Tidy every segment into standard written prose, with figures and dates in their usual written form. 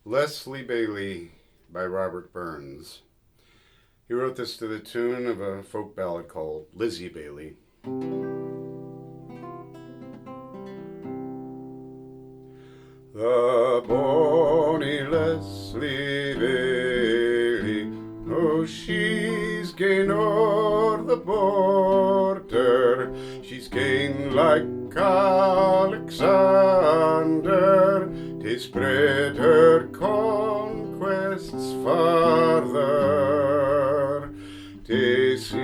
Lesley Bailie by Robert Burns. He wrote this to the tune of a folk ballad called Lizie Bailie. The bonnie Lesley Bailie, oh, she's gaen o'er the border, she's gaen like Alexander, to spread her conquests farther. To see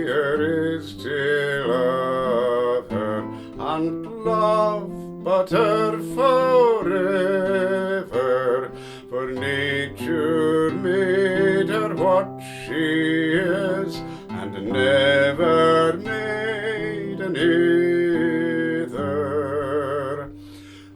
her is to love her, and love but her forever, for nature made her what she is, and never made anither.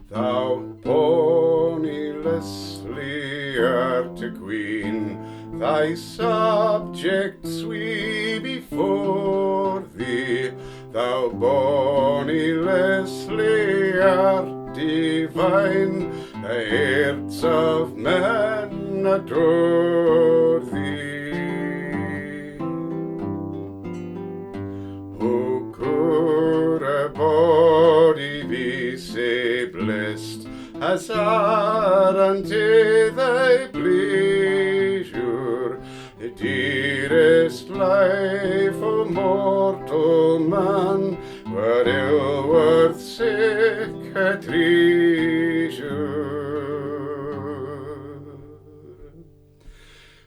Thou bonnie Lesley art a queen, thy subjects we before thee. Thou bonnie Lesley art divine, the hearts of men adore thee. Who could a body be sae blest as are unto thy pleasure, the dearest life of mortal man, were ill worth sick a treaure.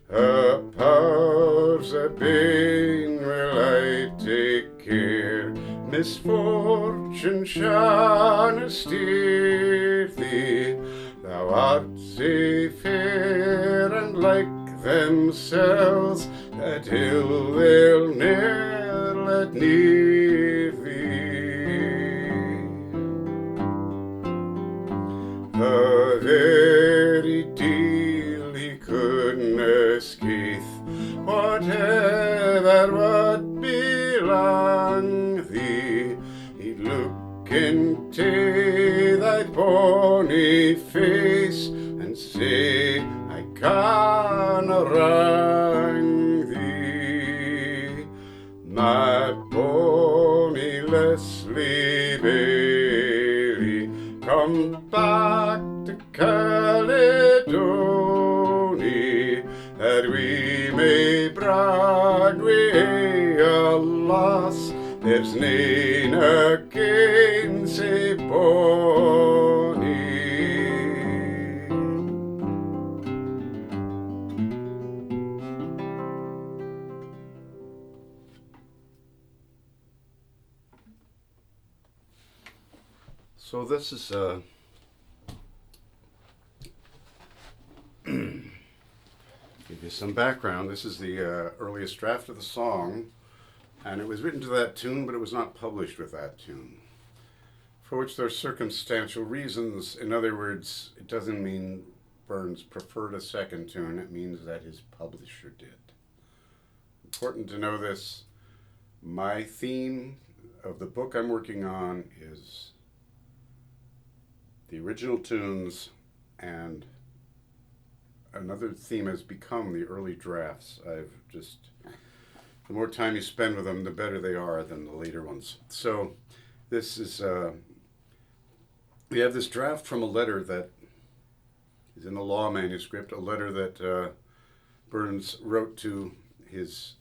Her powers aboon will I take care, misfortune shanna steer thee. Thou art sae fair and like themsels, that ill they'll ne'er let near thee. The very deil he couldna scaith, whatever would belang thee. He'd look into thy bonny face and say, I canna wrang thee. My bonnie Lesley Bailie, come back to Caledonie, that we may brag wi' a lass, there's nane again sae bonnie. So this is give you some background. This is the earliest draft of the song, and it was written to that tune, but it was not published with that tune, for which there are circumstantial reasons. In other words, it doesn't mean Burns preferred a second tune, it means that his publisher did. Important to know this. My theme of the book I'm working on is the original tunes, and another theme has become the early drafts. The more time you spend with them, the better they are than the later ones. So this is, we have this draft from a letter that is in the law manuscript, a letter that Burns wrote to his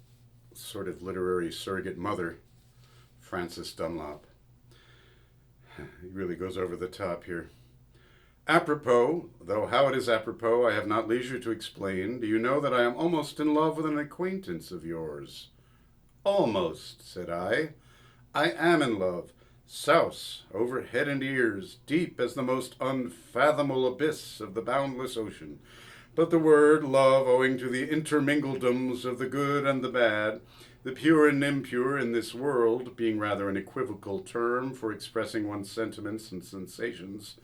sort of literary surrogate mother, Frances Dunlop. He really goes over the top here. Apropos, though how it is apropos I have not leisure to explain, do you know that I am almost in love with an acquaintance of yours? Almost, said I. I am in love, souse, over head and ears, deep as the most unfathomable abyss of the boundless ocean. But the word love, owing to the intermingledoms of the good and the bad, the pure and impure in this world, being rather an equivocal term for expressing one's sentiments and sensations,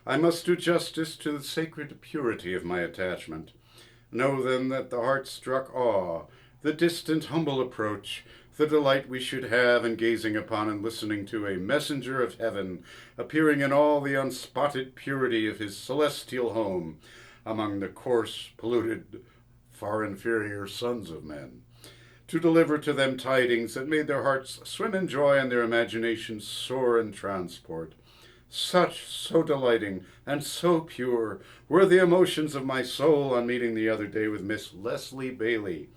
I must do justice to the sacred purity of my attachment. Know then that the heart-struck awe, the distant humble approach, the delight we should have in gazing upon and listening to a messenger of heaven, appearing in all the unspotted purity of his celestial home, among the coarse, polluted, far inferior sons of men, to deliver to them tidings that made their hearts swim in joy and their imaginations soar in transport. Such, so delighting, and so pure were the emotions of my soul on meeting the other day with Miss Lesley Bailie,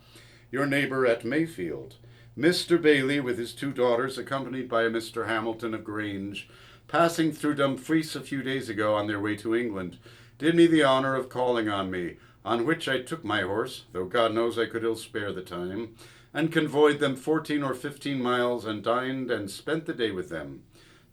your neighbor at Mayfield. Mr. Bailie, with his two daughters, accompanied by a Mr. Hamilton of Grange, passing through Dumfries a few days ago on their way to England, did me the honour of calling on me, on which I took my horse, though God knows I could ill spare the time, and convoyed them 14 or 15 miles, and dined and spent the day with them.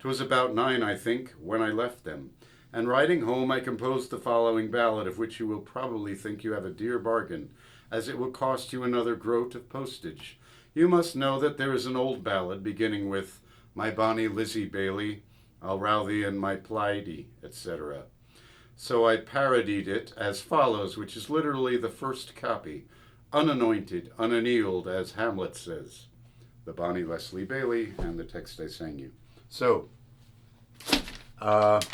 'Twas about 9, I think, when I left them, and riding home I composed the following ballad, of which you will probably think you have a dear bargain, as it will cost you another groat of postage. You must know that there is an old ballad beginning with "My bonnie Lizie Bailie, I'll row thee in my plaidie," etc. So I parodied it as follows, which is literally the first copy, unanointed, unannealed, as Hamlet says. The bonnie Lesley Bailie, and the text I sang you. So, that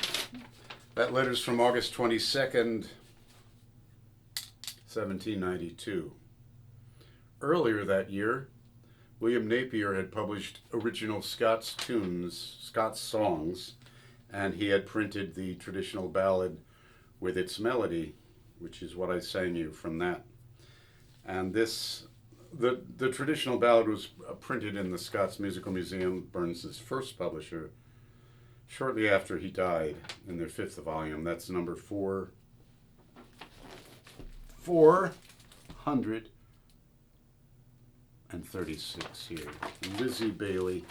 letter's from August 22nd, 1792. Earlier that year, William Napier had published original Scots tunes, Scots songs, and he had printed the traditional ballad with its melody, which is what I sang you from that. And the traditional ballad was printed in the Scots Musical Museum, Burns's first publisher, shortly after he died, in their 5th volume. That's number 436 here. Lizie Bailie.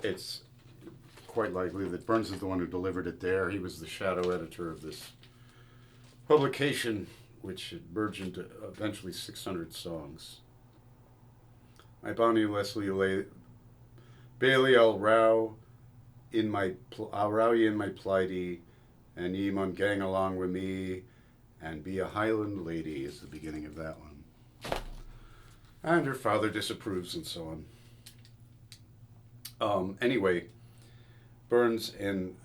It's quite likely that Burns is the one who delivered it there. He was the shadow editor of this publication, which had merged into eventually 600 songs. My bonnie Lesley Bailie, I'll row ye in my plaidie, and ye mun gang along with me, and be a Highland lady, is the beginning of that one. And her father disapproves, and so on. Anyway, Burns, in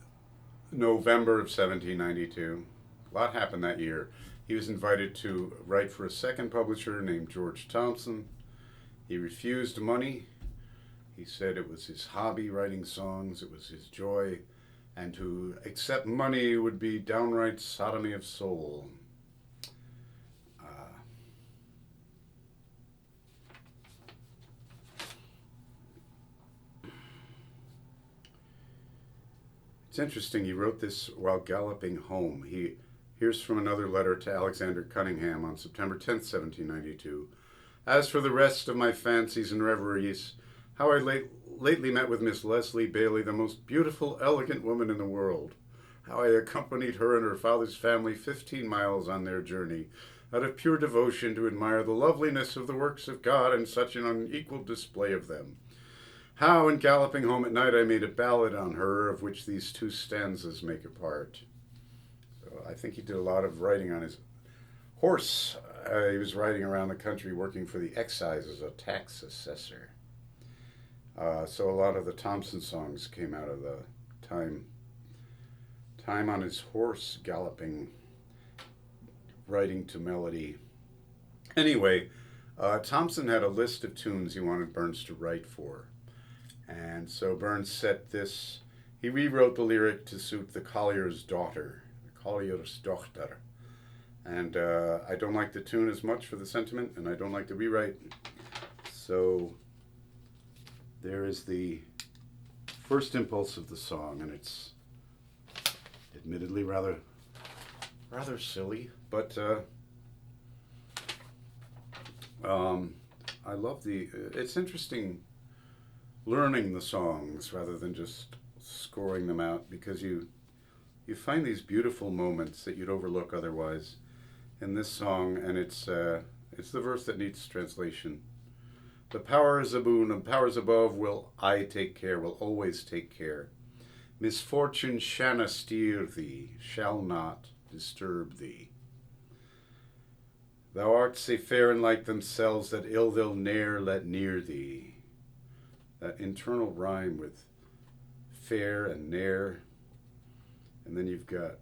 November of 1792, a lot happened that year. He was invited to write for a second publisher named George Thompson. He refused money. He said it was his hobby, writing songs, it was his joy, and to accept money would be downright sodomy of soul. It's interesting, he wrote this while galloping home. Here's from another letter to Alexander Cunningham on September 10th, 1792. As for the rest of my fancies and reveries, how I lately met with Miss Lesley Bailie, the most beautiful, elegant woman in the world. How I accompanied her and her father's family 15 miles on their journey, out of pure devotion to admire the loveliness of the works of God and such an unequaled display of them. How, in galloping home at night, I made a ballad on her, of which these 2 stanzas make a part. So I think he did a lot of writing on his horse. He was riding around the country working for the excise as a tax assessor. So a lot of the Thompson songs came out of the time on his horse, galloping, writing to melody. Anyway, Thompson had a list of tunes he wanted Burns to write for. And so Burns set this, he rewrote the lyric to suit the collier's daughter, And I don't like the tune as much for the sentiment, and I don't like the rewrite. So there is the first impulse of the song, and it's admittedly rather silly, but I love it's interesting learning the songs rather than just scoring them out, because you find these beautiful moments that you'd overlook otherwise in this song, and it's the verse that needs translation. The powers aboon and powers above will always take care. Misfortune shanna steer thee, shall not disturb thee. Thou art sae fair and like themselves, that ill they'll ne'er let near thee. That internal rhyme with fair and ne'er, and then you've got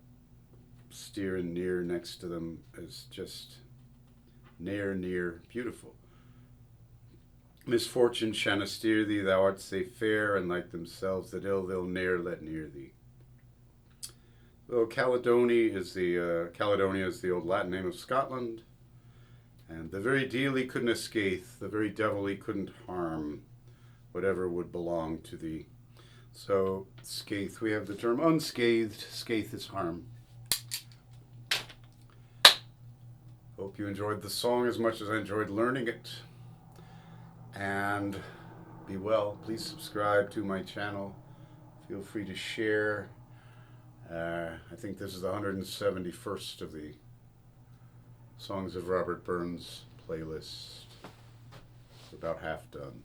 steering near next to them is just near, beautiful. Misfortune shanna steer thee, thou art sae fair, and like themselves, the deil they'll ne'er let near thee. Well, Caledonia is the old Latin name of Scotland, and the very deil he couldn't scaith, the very devil he couldn't harm, whatever would belong to thee. So, scaith, we have the term unscathed, scaith is harm. Hope you enjoyed the song as much as I enjoyed learning it. And be well. Please subscribe to my channel. Feel free to share. I think this is the 171st of the Songs of Robert Burns playlist. We're about half done.